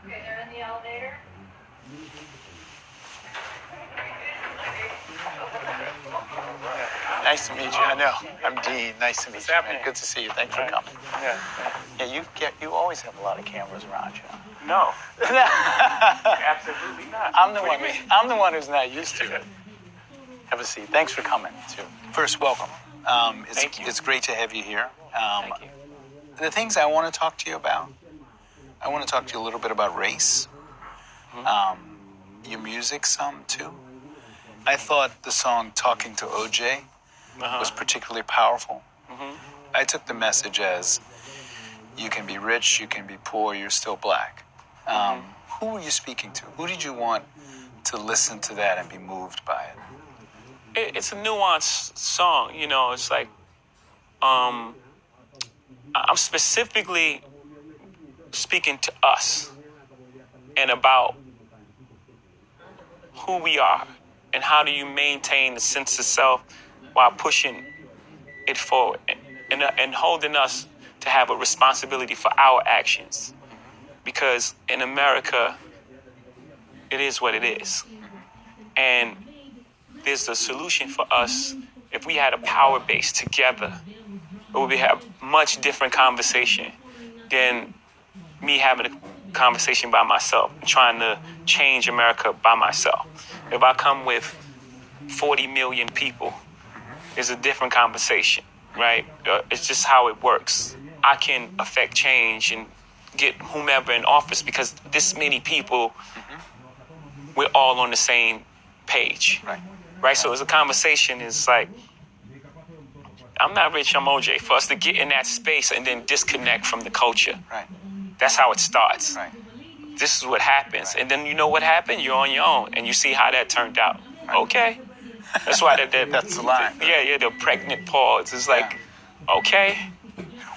Okay, they're in the elevator. Nice to meet you. I know. I'm Dean. Nice to meet What's you, happening? man. Good to see you. Thanks for coming. Yeah. Yeah, you always have a lot of cameras around you. No, absolutely not. I'm the one who's not used to it. Have a seat. Thanks for coming, too. First, welcome. Thank you. It's great to have you here. Thank you. The things I want to talk to you about, I want to talk to you a little bit about race, your music some, too. I thought the song Talking to OJ was particularly powerful. I took the message as you can be rich, you can be poor, you're still black. Who were you speaking to? Who did you want to listen to that and be moved by it? It's a nuanced song, you know. It's like I'm specifically speaking to us and about who we are and how do you maintain the sense of self while pushing it forward and holding us to have a responsibility for our actions. Because in America, it is what it is. And there's a solution for us. If we had a power base together, it would have much different conversation than me having a conversation by myself, trying to change America by myself. If I come with 40 million people, it's a different conversation, right? It's just how it works. I can affect change and get whomever in office because this many people, we're all on the same page, right? So it's a conversation. It's like, I'm not rich, I'm OJ. For us to get in that space and then disconnect from the culture. Right. That's how it starts. Right. This is what happens. And then you know what happened? You're on your own. And you see how that turned out. Okay. That's why That's the line. Yeah, the pregnant pause. It's like, okay.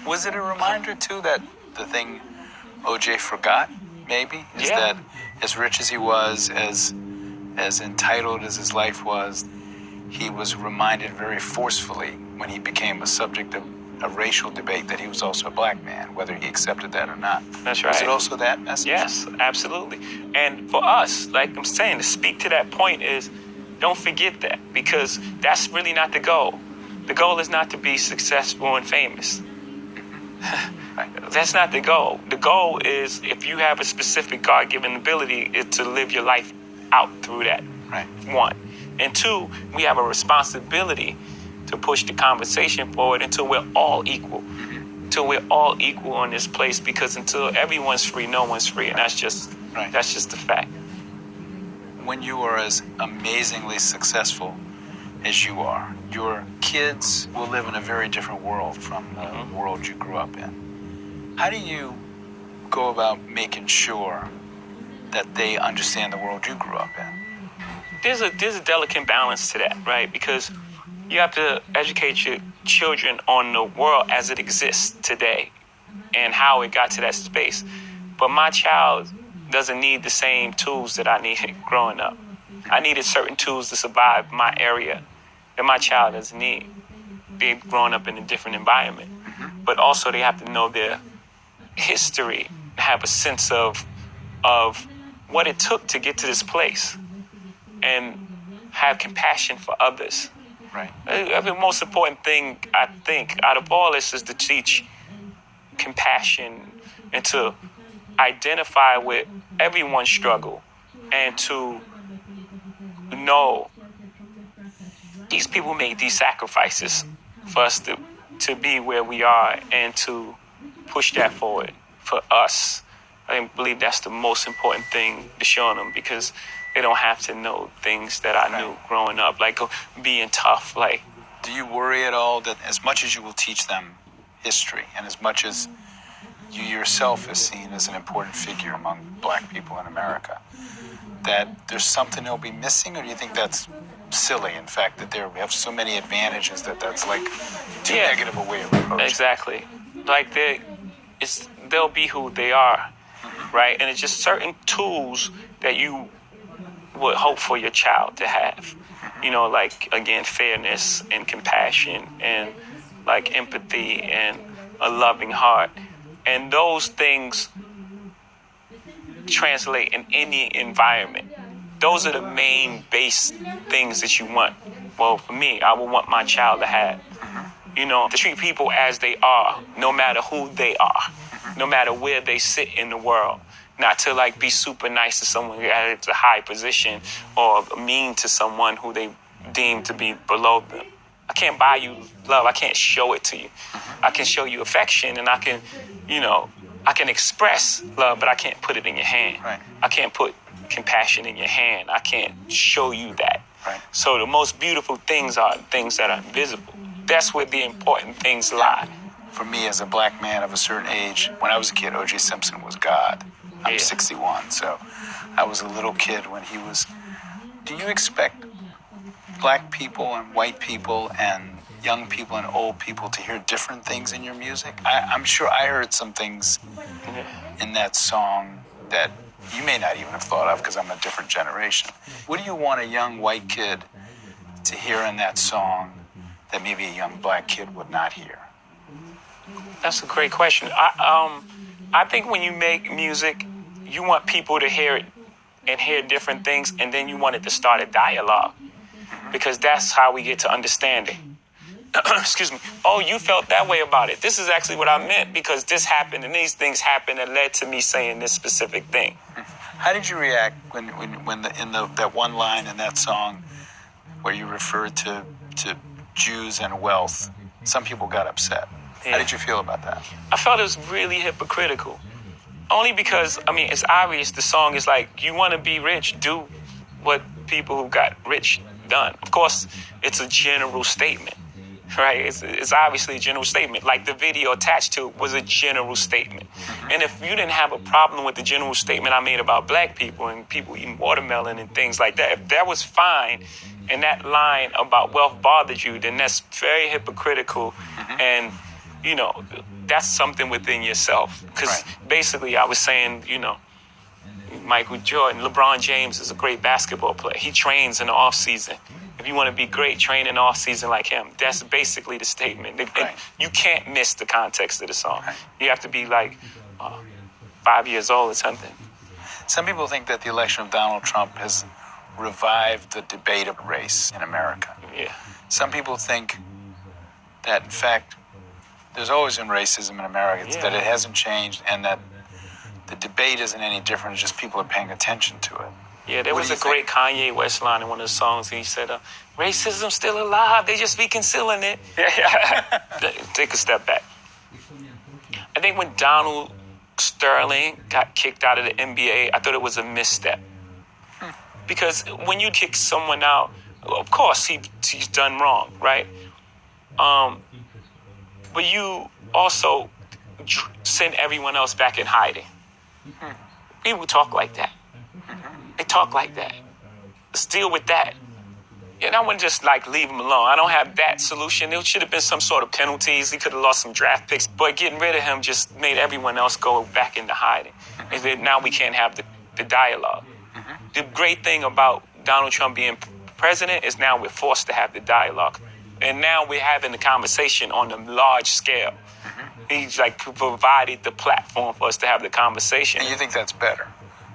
Was it a reminder, too, that the thing OJ forgot, maybe, is that as rich as he was, as entitled as his life was, he was reminded very forcefully when he became a subject of a racial debate that he was also a black man, whether he accepted that or not. That's right. Was it also that message? Yes, absolutely. And for us, like I'm saying, to speak to that point is, don't forget that, because that's really not the goal. The goal is not to be successful and famous. That's not the goal. The goal is, if you have a specific God-given ability, is to live your life out through that. Right. One. And two, we have a responsibility to push the conversation forward until we're all equal. Until we're all equal in this place, because until everyone's free, no one's free. And that's just the fact. When you are as amazingly successful as you are, your kids will live in a very different world from the world you grew up in. How do you go about making sure that they understand the world you grew up in? There's a delicate balance to that, right? Because you have to educate your children on the world as it exists today and how it got to that space. But my child doesn't need the same tools that I needed growing up. I needed certain tools to survive my area that my child doesn't need. They're growing up in a different environment. But also they have to know their history, have a sense of what it took to get to this place, and have compassion for others. Right. The most important thing, I think, out of all this is to teach compassion and to identify with everyone's struggle and to know these people made these sacrifices for us to be where we are and to push that forward for us. I believe that's the most important thing to show them, because they don't have to know things that I knew growing up, like being tough. Like, do you worry at all that as much as you will teach them history and as much as you yourself is seen as an important figure among black people in America, that there's something they'll be missing? Or do you think that's silly, in fact, that they have so many advantages that's like too negative a way of approaching? Exactly. Like they'll be who they are, right? And it's just certain tools that you would hope for your child to have. You know, like, again, fairness and compassion and like empathy and a loving heart. And those things translate in any environment. Those are the main base things that you want. Well, for me, I would want my child to have, to treat people as they are, no matter who they are, no matter where they sit in the world. Not to like be super nice to someone at a high position or mean to someone who they deem to be below them. I can't buy you love. I can't show it to you. I can show you affection and I can, I can express love, but I can't put it in your hand. Right. I can't put compassion in your hand. I can't show you that. Right. So the most beautiful things are things that are invisible. That's where the important things lie. For me, as a black man of a certain age, when I was a kid, O.J. Simpson was God. I'm 61, so I was a little kid when he was... Do you expect black people and white people and young people and old people to hear different things in your music? I'm sure I heard some things in that song that you may not even have thought of because I'm a different generation. What do you want a young white kid to hear in that song that maybe a young black kid would not hear? That's a great question. I think when you make music, you want people to hear it and hear different things, and then you want it to start a dialogue, because that's how we get to understanding. Excuse me. Oh, you felt that way about it. This is actually what I meant because this happened and these things happened that led to me saying this specific thing. How did you react when that one line in that song where you referred to Jews and wealth? Some people got upset. Yeah. How did you feel about that? I felt it was really hypocritical. Only because, it's obvious the song is like, you want to be rich, do what people who got rich done. Of course, it's a general statement, right? It's obviously a general statement. Like the video attached to it was a general statement. And if you didn't have a problem with the general statement I made about black people and people eating watermelon and things like that, if that was fine and that line about wealth bothered you, then that's very hypocritical. And that's something within yourself. Because basically I was saying, Michael Jordan, LeBron James is a great basketball player. He trains in the off season. If you want to be great, train in the off season like him. That's basically the statement. And you can't miss the context of the song. You have to be like 5 years old or something. Some people think that the election of Donald Trump has revived the debate of race in America. Yeah. Some people think that, in fact, there's always been racism in America, that it hasn't changed, and that the debate isn't any different, it's just people are paying attention to it. Yeah, there was a great Kanye West line in one of the songs. He said, racism's still alive, they just be concealing it. Take a step back. I think when Donald Sterling got kicked out of the NBA, I thought it was a misstep. Because when you kick someone out, of course he's done wrong, right? But you also send everyone else back in hiding. People talk like that. They talk like that. Let's deal with that. And I wouldn't just leave him alone. I don't have that solution. There should have been some sort of penalties. He could have lost some draft picks. But getting rid of him just made everyone else go back into hiding. And then now we can't have the dialogue. The great thing about Donald Trump being president is now we're forced to have the dialogue. And now we're having the conversation on a large scale. He's provided the platform for us to have the conversation. And you think that's better?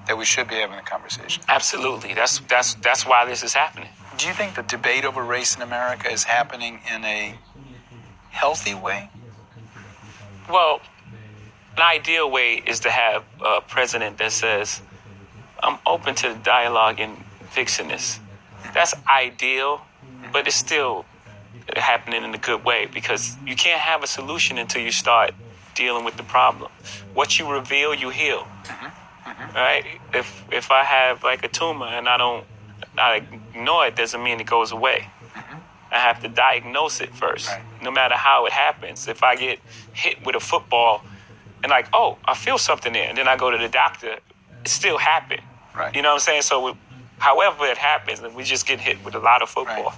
That we should be having a conversation? Absolutely. That's why this is happening. Do you think the debate over race in America is happening in a healthy way? Well, an ideal way is to have a president that says, I'm open to the dialogue and fixing this. That's ideal, but it's still happening in a good way, because you can't have a solution until you start dealing with the problem. What you reveal, you heal. Right? If I have a tumor and I ignore it, doesn't mean it goes away. I have to diagnose it first, no matter how it happens. If I get hit with a football and I feel something there, and then I go to the doctor, it still happened. Right. You know what I'm saying? So however it happens, and we just get hit with a lot of football,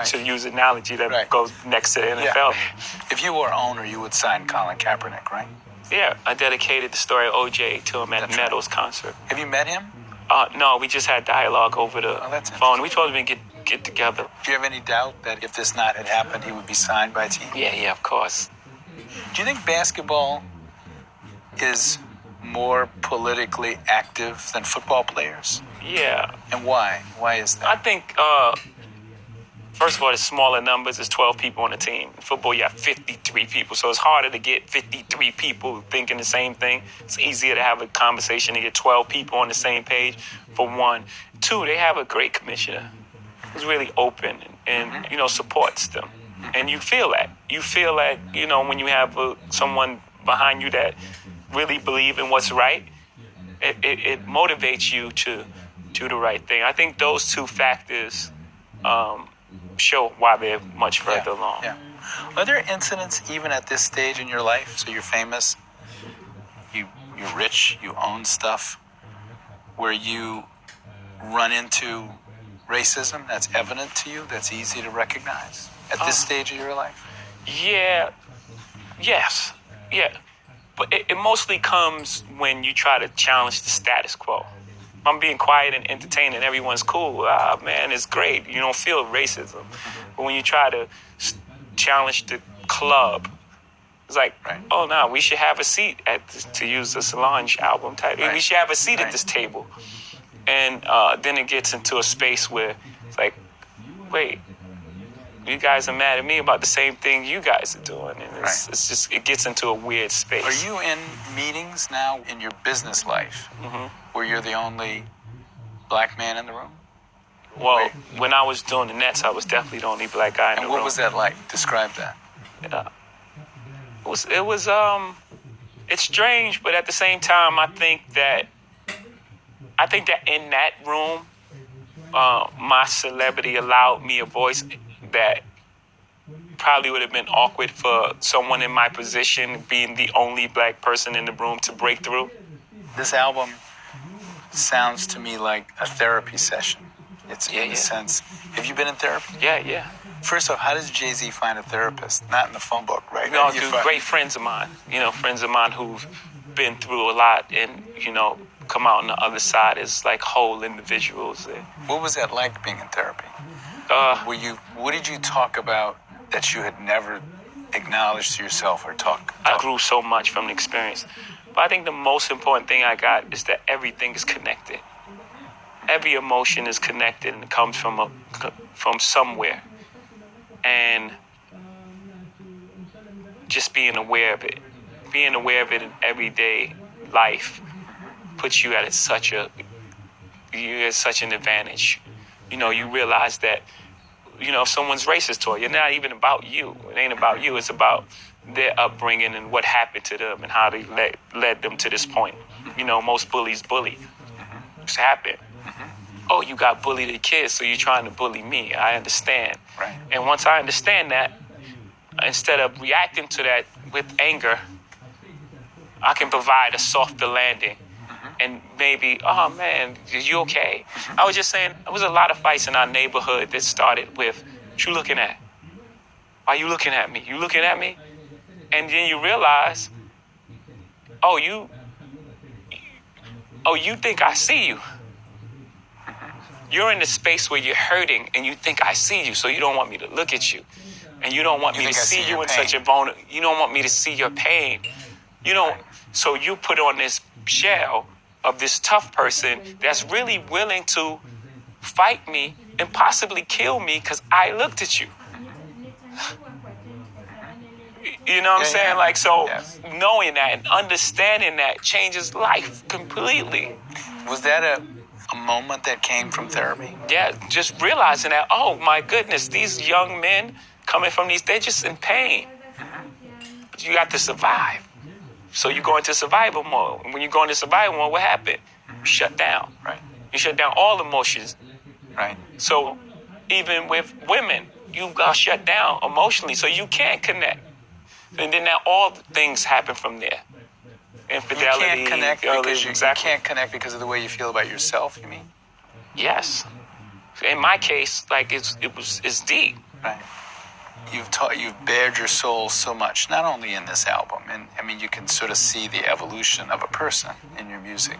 to use an analogy that goes next to the NFL. Yeah. If you were an owner, you would sign Colin Kaepernick, right? Yeah, I dedicated the story of OJ to him at Meadows concert. Have you met him? No, we just had dialogue over the phone. We told him to get together. Do you have any doubt that if this not had happened, he would be signed by a team? Yeah, of course. Do you think basketball is more politically active than football players? Yeah. And why? Why is I that? think, first of all, it's smaller numbers. There's 12 people on the team. In football, you have 53 people. So it's harder to get 53 people thinking the same thing. It's easier to have a conversation to get 12 people on the same page, for one. Two, they have a great commissioner who's really open and supports them. And you feel that. You feel that, when you have someone behind you that really believe in what's right, it motivates you to do the right thing. I think those two factors show why they're much further along. Yeah. Are there incidents even at this stage in your life? So you're famous, you're rich, you own stuff, where you run into racism that's evident to you, that's easy to recognize at this stage of your life? Yeah. Yes. Yeah. But it mostly comes when you try to challenge the status quo. I'm being quiet and entertaining. Everyone's cool. Man, it's great. You don't feel racism. But when you try to challenge the club, it's like, oh, no, we should have a seat to use the Solange album title. We should have a seat at this table. And then it gets into a space where it's like, wait, you guys are mad at me about the same thing you guys are doing. And it's just, it gets into a weird space. Are you in meetings now in your business life where you're the only black man in the room? Well, when I was doing the Nets, I was definitely the only black guy in the room. And what was that like? Describe that. It was it's strange, but at the same time, I think that in that room, my celebrity allowed me a voice that probably would have been awkward for someone in my position, being the only black person in the room, to break through. This album sounds to me like a therapy session. It's in a sense. Have you been in therapy? Yeah. First off, how does Jay-Z find a therapist? Not in the phone book, right? No, dude, great friends of mine. Friends of mine who've been through a lot and, come out on the other side as like whole individuals. What was that like being in therapy? What did you talk about that you had never acknowledged to yourself or talk? I grew so much from the experience. But I think the most important thing I got is that everything is connected. Every emotion is connected and it comes from somewhere. And just being aware of it. Being aware of it in everyday life puts you at such an advantage. You realize that, if someone's racist toward you, it's not even about you. It ain't about you. It's about their upbringing and what happened to them and how they led them to this point. Most bullies bully. It's happened. Oh, you got bullied as a kid, so you're trying to bully me. I understand. Right. And once I understand that, instead of reacting to that with anger, I can provide a softer landing. And maybe, oh man, are you okay? I was just saying, there was a lot of fights in our neighborhood that started with, what you looking at? Why you looking at me? You looking at me? And then you realize, you think I see you. You're in the space where you're hurting and you think I see you, so you don't want me to look at you. And you don't want me to see you in such a vulnerable, you don't want me to see your pain. So you put on this shell of this tough person that's really willing to fight me and possibly kill me because I looked at you. You know what I'm saying? Like, so knowing that and understanding that changes life completely. Was that a moment that came from therapy? Yeah, just realizing that, oh my goodness, these young men coming from they're just in pain. But you got to survive. So you go into survival mode. And when you go into survival mode, what happened? You shut down. Right. You shut down all emotions. Right. So even with women, you got shut down emotionally, so you can't connect. And then now all things happen from there. Infidelity. You can't connect because exactly. You can't connect because of the way you feel about yourself, you mean? Yes. In my case, like it's deep. Right. You've bared your soul so much, not only in this album, and I mean you can sort of see the evolution of a person in your music.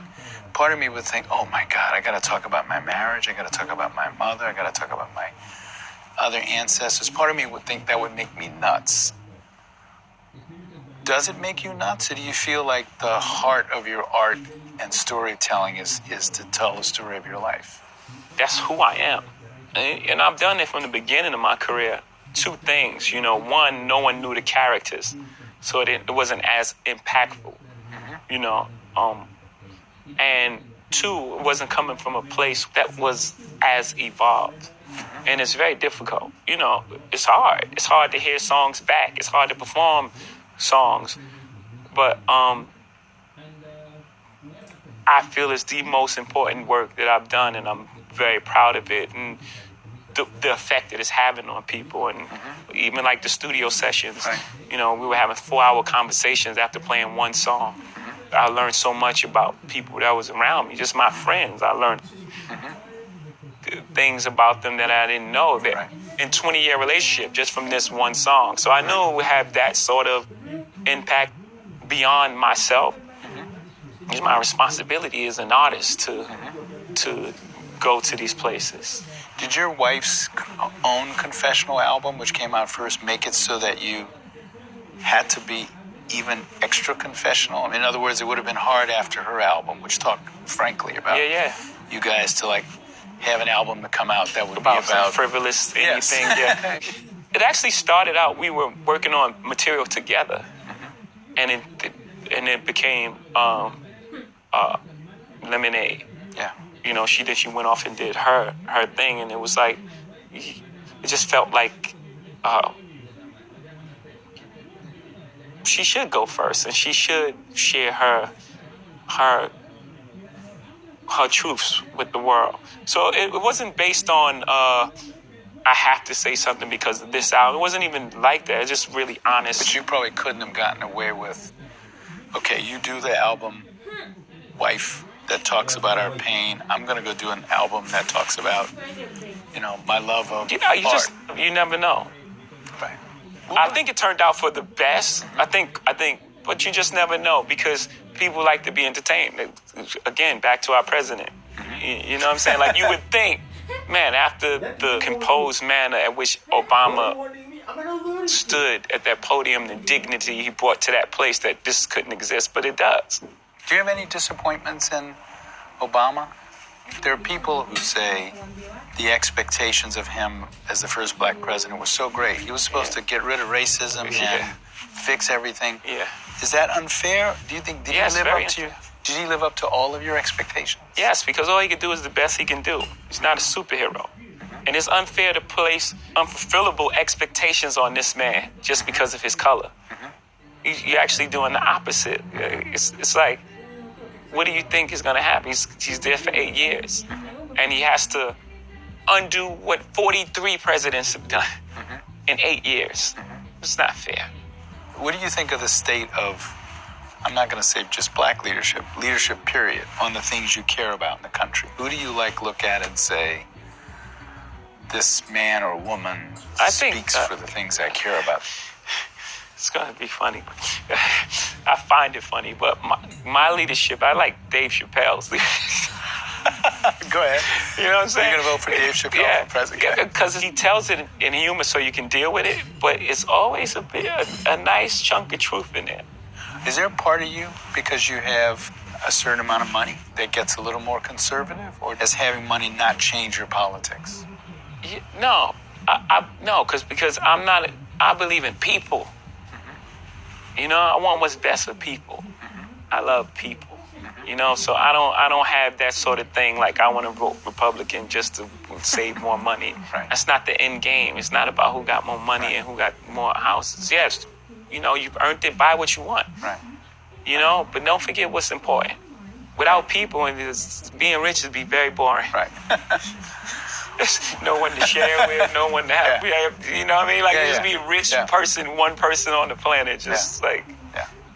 Part of me would think, oh my God, I got to talk about my marriage, I got to talk about my mother, I got to talk about my other ancestors. Part of me would think that would make me nuts. Does it make you nuts, or do you feel like the heart of your art and storytelling is to tell the story of your life? That's who I am. And I've done it from the beginning of my career. Two things, one, no one knew the characters, so it wasn't as impactful, and two, it wasn't coming from a place that was as evolved. And it's very difficult. It's hard. It's hard to hear songs back. It's hard to perform songs. But I feel it's the most important work that I've done, and I'm very proud of it. And the effect that it's having on people. And even like the studio sessions, we were having 4-hour conversations after playing one song. I learned so much about people that was around me, just my friends. I learned things about them that I didn't know that in 20-year relationship just from this one song. So I knew it would have that sort of impact beyond myself. It's my responsibility as an artist to go to these places. Did your wife's own Confessional album, which came out first, make it so that you had to be even extra confessional? In other words, it would have been hard after her album, which talked frankly about you guys to have an album to come out that would be about frivolous anything. Yeah. It actually started out, we were working on material together, and it became Lemonade. Yeah. She went off and did her thing, and it was like, it just felt like she should go first, and she should share her truths with the world. So it wasn't based on I have to say something because of this album. It wasn't even like that. It's just really honest. But you probably couldn't have gotten away with, okay, you do the album, wife, that talks about our pain. I'm going to go do an album that talks about, my love of art. You never know. Right. I think it turned out for the best. I think, but you just never know because people like to be entertained. Again, back to our president. You know what I'm saying? Like you would think, man, after the composed manner at which Obama stood at that podium, the dignity he brought to that place, that this couldn't exist, but it does. Do you have any disappointments in Obama? There are people who say the expectations of him as the first black president was so great. He was supposed to get rid of racism and fix everything. Yeah. Is that unfair? Do you think did he live up to all of your expectations? Yes, because all he could do is the best he can do. He's not a superhero. And it's unfair to place unfulfillable expectations on this man just because of his color. You're actually doing the opposite. It's like, what do you think is going to happen? He's there for 8 years. And he has to undo what 43 presidents have done in 8 years. It's not fair. What do you think of the state of, I'm not going to say just black leadership period, on the things you care about in the country? Who do you look at and say, this man or woman speaks for the things I care about? It's going to be funny. I find it funny, but my leadership, I like Dave Chappelle's leadership. Go ahead. You know what I'm saying? You're going to vote for Dave Chappelle for president? Because he tells it in humor so you can deal with it, but it's always a nice chunk of truth in there. Is there a part of you, because you have a certain amount of money, that gets a little more conservative? Or does having money not change your politics? No. No, because I believe in people. I want what's best for people. I love people. So I don't have that sort of thing like I want to vote Republican just to save more money. Right. That's not the end game. It's not about who got more money and who got more houses. Yes, you've earned it. Buy what you want. Right. But don't forget what's important. Without people, being rich would be very boring. Right. No one to share with, no one to have. You know what I mean? Like just be a rich person, one person on the planet.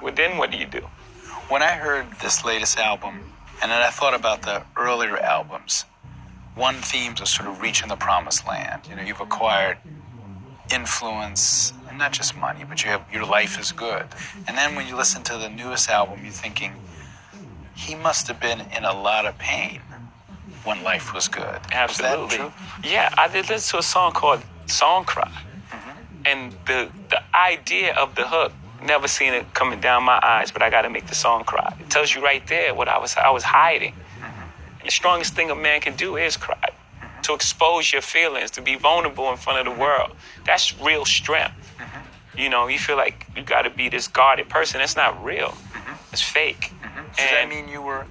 Well, then what do you do? When I heard this latest album, and then I thought about the earlier albums, one theme was sort of reaching the promised land. You've acquired influence, and not just money, but your life is good. And then when you listen to the newest album, you're thinking, he must have been in a lot of pain when life was good. Absolutely. Is that true? Yeah, I did listen to a song called Song Cry. And the idea of the hook Never seen it coming down my eyes, but I got to make the song cry. It tells you right there what I was hiding. And the strongest thing a man can do is cry. To expose your feelings, to be vulnerable in front of the world. That's real strength. You know, you feel like you got to be this guarded person. That's not real. It's fake. Does that mean you were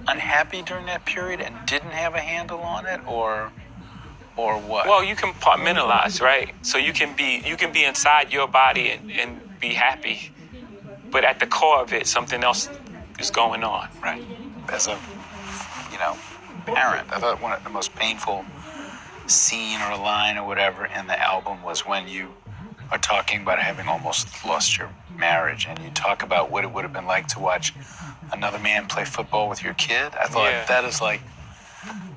unhappy during that period and didn't have a handle on it, or what? Well, you can compartmentalize, right? So you can be inside your body and be happy, but at the core of it, something else is going on. Right. As a, parent, I thought one of the most painful scene or line or whatever in the album was when you are talking about having almost lost your marriage, and you talk about what it would have been like to watch another man play football with your kid. I thought that is like,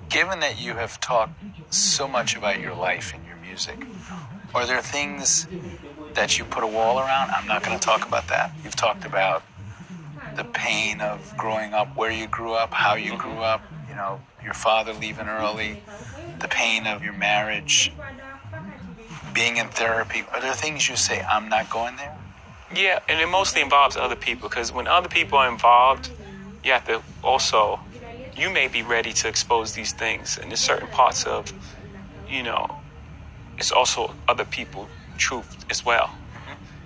given that you have talked so much about your life and your music, are there things that you put a wall around? I'm not going to talk about that. You've talked about the pain of growing up, where you grew up, how you grew up, your father leaving early, the pain of your marriage, being in therapy. Are there things you say, I'm not going there? Yeah, and it mostly involves other people, because when other people are involved, you have to also, you may be ready to expose these things. And there's certain parts of, it's also other people's truth as well.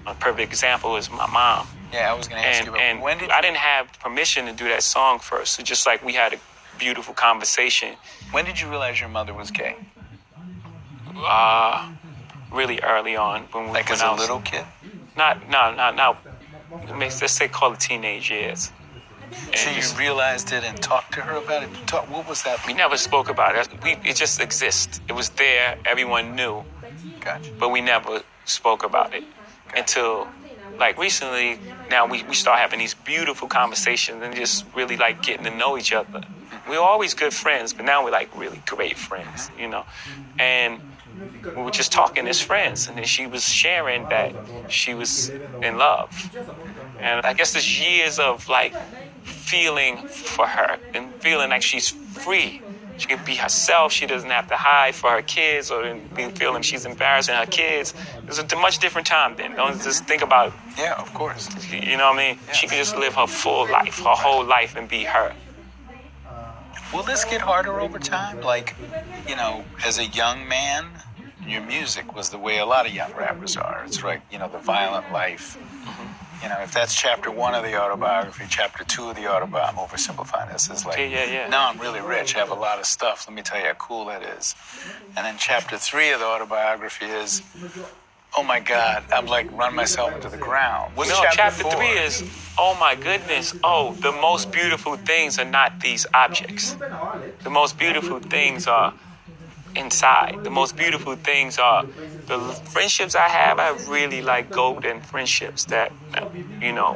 A perfect example is my mom. Yeah, I was going to ask you about and when did I didn't have permission to do that song first. So just like we had a beautiful conversation. When did you realize your mother was gay? Really early on. When as a little kid? No. Let's say call it teenage years. So you realized it and talked to her about it? What was that? We never spoke about it. It just exists. It was there. Everyone knew. Gotcha. But we never spoke about it until, like, recently. Now we start having these beautiful conversations and just really, like, getting to know each other. We were always good friends, but now we're, like, really great friends, And we were just talking as friends, and then she was sharing that she was in love. And I guess there's years of, like, feeling for her and feeling like she's free. She can be herself. She doesn't have to hide for her kids or be feeling she's embarrassing her kids. It's a much different time then. Don't just think about, yeah, of course. You know what I mean? Yeah. She can just live her full life, her whole life, and be her. Will this get harder over time? Like, as a young man, your music was the way a lot of young rappers are. It's like, the violent life. If that's chapter 1 of the autobiography, chapter 2 of the autobiography, I'm oversimplifying this. It's like, now I'm really rich, I have a lot of stuff. Let me tell you how cool that is. And then chapter 3 of the autobiography is, oh my God, I'm like run myself into the ground. What's chapter 4? 3 is, oh my goodness, the most beautiful things are not these objects. The most beautiful things are inside. The most beautiful things are the friendships I have. I have really like golden friendships that,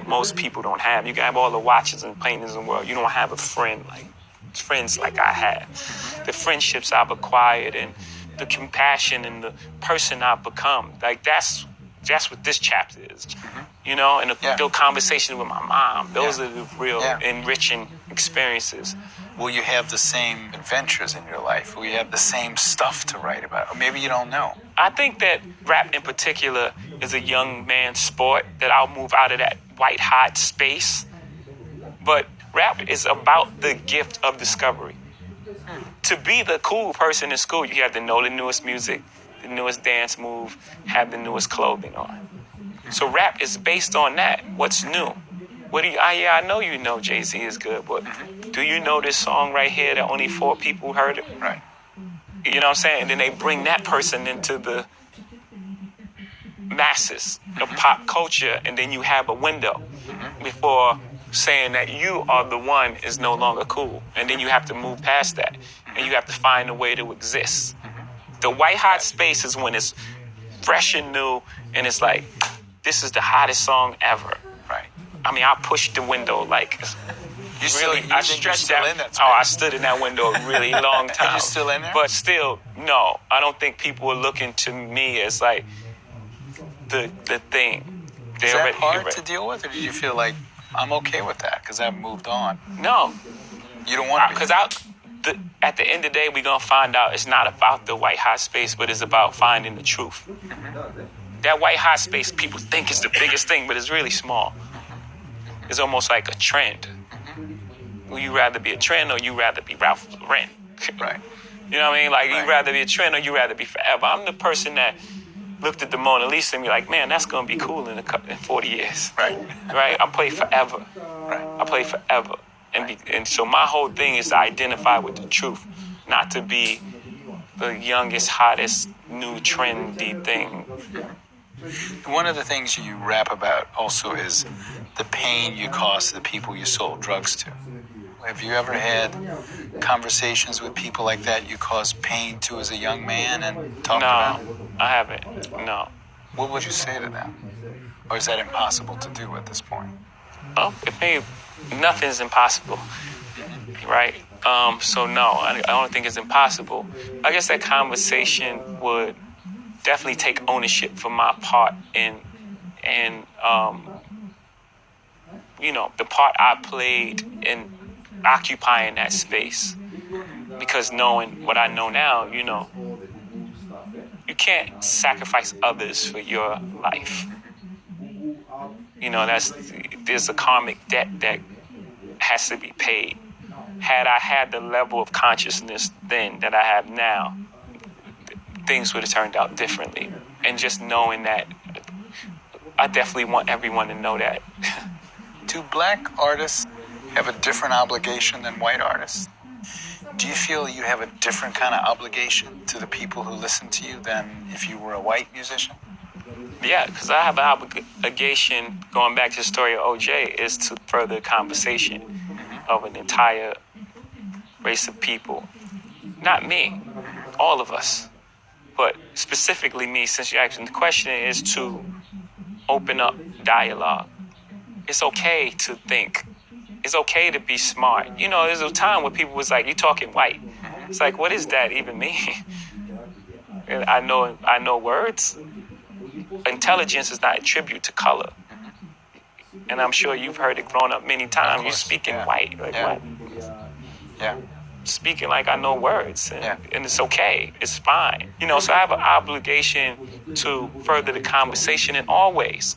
most people don't have. You can have all the watches and paintings in the world. You don't have friends like I have. The friendships I've acquired and the compassion and the person I've become. Like that's what this chapter is. And the conversation with my mom. Those are the real enriching experiences. Will you have the same adventures in your life? Will you have the same stuff to write about? Or maybe you don't know. I think that rap in particular is a young man's sport, that I'll move out of that white hot space. But rap is about the gift of discovery. To be the cool person in school, you have to know the newest music, the newest dance move, have the newest clothing on. So rap is based on that. What's new? I know you know Jay-Z is good, but do you know this song right here that only 4 people heard it? Right. You know what I'm saying? And then they bring that person into the masses of pop culture, and then you have a window before saying that you are the one is no longer cool. And then you have to move past that, and you have to find a way to exist. The white hot space is when it's fresh and new, and it's like, this is the hottest song ever. Right. I mean, I pushed the window like, I stretched in that space? I stood in that window a really long time. Are you still in there? But still, no, I don't think people are looking to me as like the thing. Is that hard to deal with, or did you feel like I'm okay with that because I've moved on? No. You don't want to be? Because at the end of the day, we're going to find out it's not about the white hot space, but it's about finding the truth. that white hot space people think is the biggest thing, but it's really small. It's almost like a trend. Will you rather be a trend or you rather be Ralph Lauren? Right. You know what I mean? Like, Right. you rather be a trend or you rather be forever. I'm the person that looked at the Mona Lisa and be like, man, that's going to be cool in 40 years. Right. Right? I play forever. Right. I play forever. And so my whole thing is to identify with the truth, not to be the youngest, hottest, new trendy thing. One of the things you rap about also is the pain you caused the people you sold drugs to. Have you ever had conversations with people like that you caused pain to as a young man and talked about it? No, I haven't. No. What would you say to them? Or is that impossible to do at this point? Oh, nothing's impossible, right? So no, I don't think it's impossible. I guess that conversation would definitely take ownership for my part in the part I played in occupying that space. Because knowing what I know now, you can't sacrifice others for your life. There's a karmic debt that has to be paid. Had I had the level of consciousness then that I have now, things would have turned out differently. And just knowing that, I definitely want everyone to know that. Do black artists have a different obligation than white artists? Do you feel you have a different kind of obligation to the people who listen to you than if you were a white musician? Yeah, because I have an obligation, going back to the story of OJ, is to further the conversation of an entire race of people. Not me, all of us. But specifically me, since you're asking the question, is to open up dialogue. It's okay to think. It's okay to be smart. There's a time when people was like, you talking white. It's like, what does that even mean? I know words. Intelligence is not a tribute to color. And I'm sure you've heard it growing up many times. You're speaking white. Like, what? Yeah. Speaking like I know words. And it's okay. It's fine. So I have an obligation to further the conversation in all ways.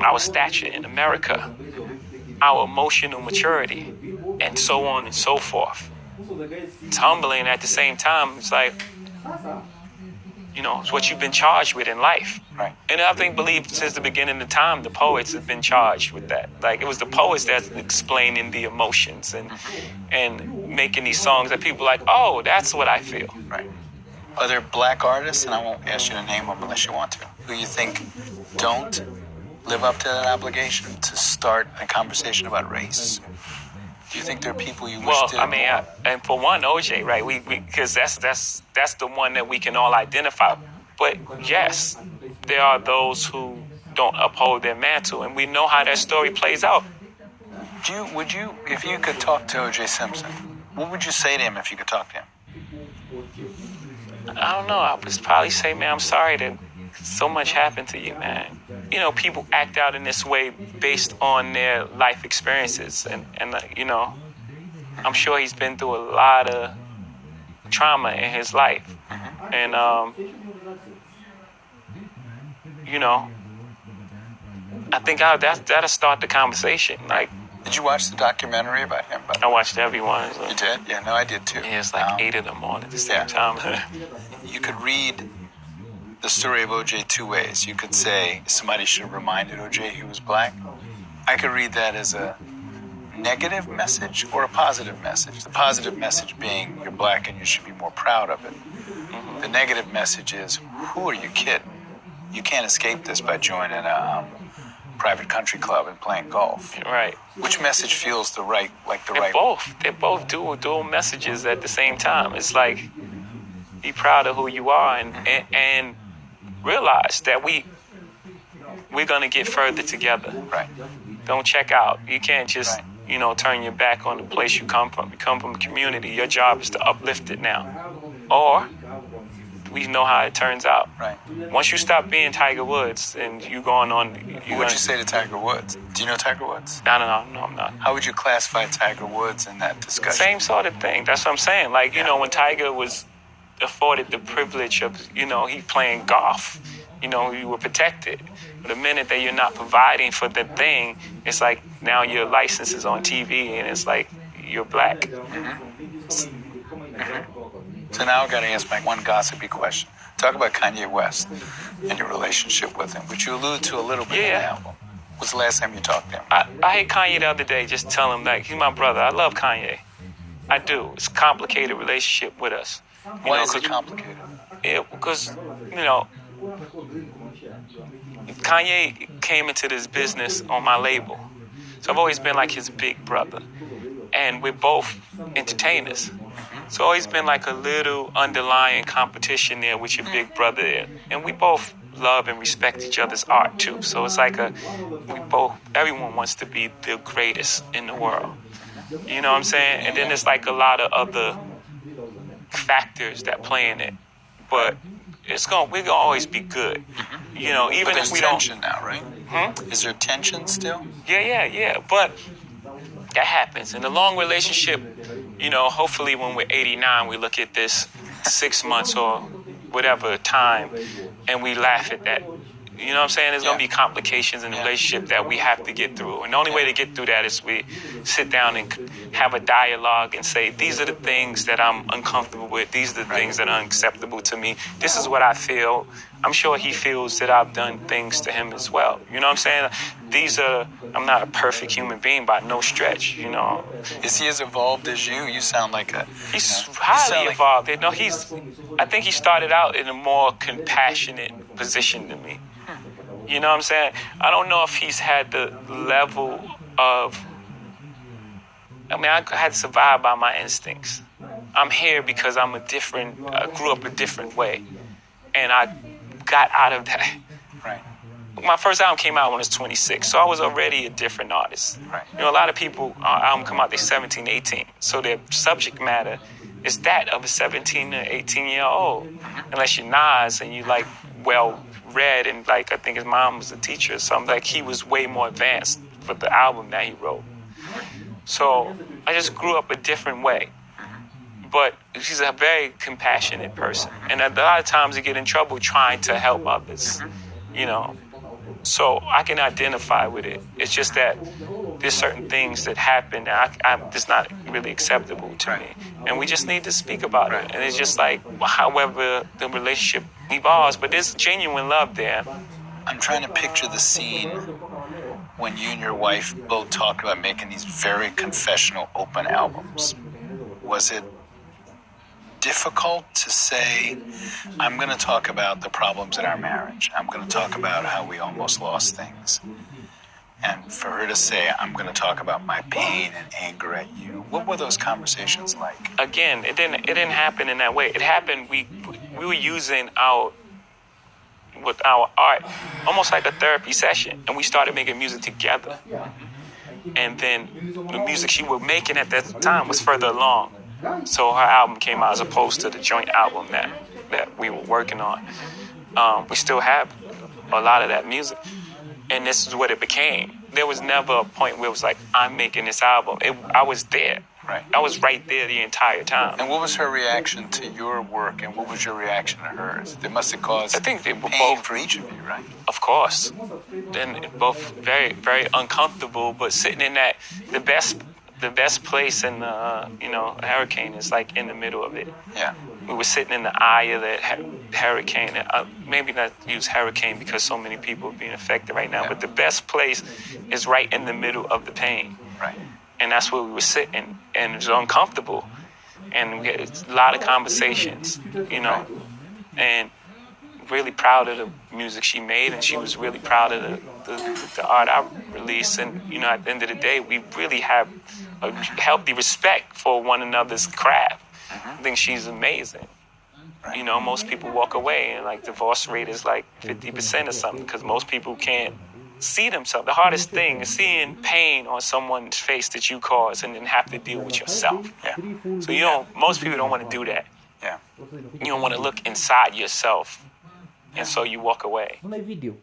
Our stature in America, our emotional maturity, and so on and so forth. It's humbling at the same time. It's like, it's what you've been charged with in life. Right. And I believe since the beginning of time, the poets have been charged with that. Like, it was the poets that's explaining the emotions and making these songs that people are like, oh, that's what I feel. Right. Are there black artists, and I won't ask you to name them unless you want to, who you think don't live up to that obligation to start a conversation about race? Do you think there are people you wish to? Well, and for one, OJ, right? We because that's the one that we can all identify. But yes, there are those who don't uphold their mantle, and we know how that story plays out. Would you, if you could talk to O.J. Simpson, what would you say to him if you could talk to him? I don't know. I would probably say, man, I'm sorry that so much happened to you, man. People act out in this way based on their life experiences. And I'm sure he's been through a lot of trauma in his life. And, I think that'll start the conversation. Like, did you watch the documentary about him? I watched everyone. You did? Yeah, no, I did too. Yeah, it's like 8 of them on at the same time. You could read the story of OJ two ways. You could say somebody should have reminded OJ he was black. I could read that as a negative message or a positive message. The positive message being you're black and you should be more proud of it. The negative message is, who are you kidding? You can't escape this by joining a private country club and playing golf. Right. Which message feels the right? They're both dual messages at the same time. It's like, be proud of who you are and realize that we're gonna get further together. Right. Don't check out. You can't just turn your back on the place you come from. You come from a community. Your job is to uplift it now. Or we know how it turns out. Right. Once you stop being Tiger Woods and you going on... What would you say to Tiger Woods? Do you know Tiger Woods? No, I'm not. How would you classify Tiger Woods in that discussion? Same sort of thing. That's what I'm saying. Like, when Tiger was afforded the privilege of, he playing golf you were protected. But the minute that you're not providing for the thing, it's like now your license is on TV and it's like you're black. So now I've got to ask my one gossipy question. Talk about Kanye West and your relationship with him, which you alluded to a little bit in the album. When's the last time you talked to him? I hate Kanye the other day, just tell him that he's my brother. I love Kanye. I do. It's a complicated relationship with us. Why is it complicated? Yeah, because, Kanye came into this business on my label. So I've always been like his big brother. And we're both entertainers. So always been like a little underlying competition there with your big brother there. And we both love and respect each other's art too. So it's like everyone wants to be the greatest in the world. You know what I'm saying? And then there's like a lot of other factors that play in it. But we're gonna always be good. Even if we don't. There's tension now, right? Is there tension still? Yeah. But that happens. In a long relationship, hopefully when we're 89, we look at this 6 months or whatever time and we laugh at that. You know what I'm saying? There's going to be complications in the relationship that we have to get through. And the only way to get through that is we sit down and have a dialogue and say, these are the things that I'm uncomfortable with. These are the things that are unacceptable to me. This is what I feel. I'm sure he feels that I've done things to him as well. You know what I'm saying? I'm not a perfect human being by no stretch, Is he as evolved as you? You sound like He's highly evolved. I think he started out in a more compassionate position than me. You know what I'm saying? I don't know if he's had the level of... I had to survive by my instincts. I'm here because I grew up a different way. And I got out of that. Right. My first album came out when I was 26, so I was already a different artist. Right. A lot of people, album come out, they're 17, 18. So their subject matter is that of a 17 or 18-year-old. Unless you're Nas and you well-read and I think his mom was a teacher or something. He was way more advanced for the album that he wrote. So I just grew up a different way. But she's a very compassionate person. And a lot of times I get in trouble trying to help others, So I can identify with it. It's just that there's certain things that happen that it's not really acceptable to me. And we just need to speak about it. And it's just however the relationship evolves, but there's genuine love there. I'm trying to picture the scene when you and your wife both talked about making these very confessional open albums. Was it difficult to say, I'm going to talk about the problems in our marriage. I'm going to talk about how we almost lost things. And for her to say, I'm going to talk about my pain and anger at you. What were those conversations like? Again, it didn't happen in that way. It happened, we were using our art almost like a therapy session. And we started making music together. And then the music she was making at that time was further along. So her album came out as opposed to the joint album that we were working on. We still have a lot of that music. And this is what it became. There was never a point where it was like, I'm making this album. I was there. Right. I was right there the entire time. And what was her reaction to your work, and what was your reaction to hers? It must have caused I think they were pain both, for each of you, right? Of course. And both very, very uncomfortable, but sitting in the best place in the, hurricane is in the middle of it. Yeah. We were sitting in the eye of that hurricane. Maybe not use hurricane because so many people are being affected right now, but the best place is right in the middle of the pain. Right. And that's where we were sitting, and it was uncomfortable. And we had a lot of conversations, and really proud of the music she made, and she was really proud of the art I released. And, at the end of the day, we really have a healthy respect for one another's craft. I think she's amazing. Right. Most people walk away and divorce rate is 50% or something because most people can't see themselves. The hardest thing is seeing pain on someone's face that you caused and then have to deal with yourself. Yeah. So most people don't want to do that. Yeah. You don't want to look inside yourself. And so you walk away. Video.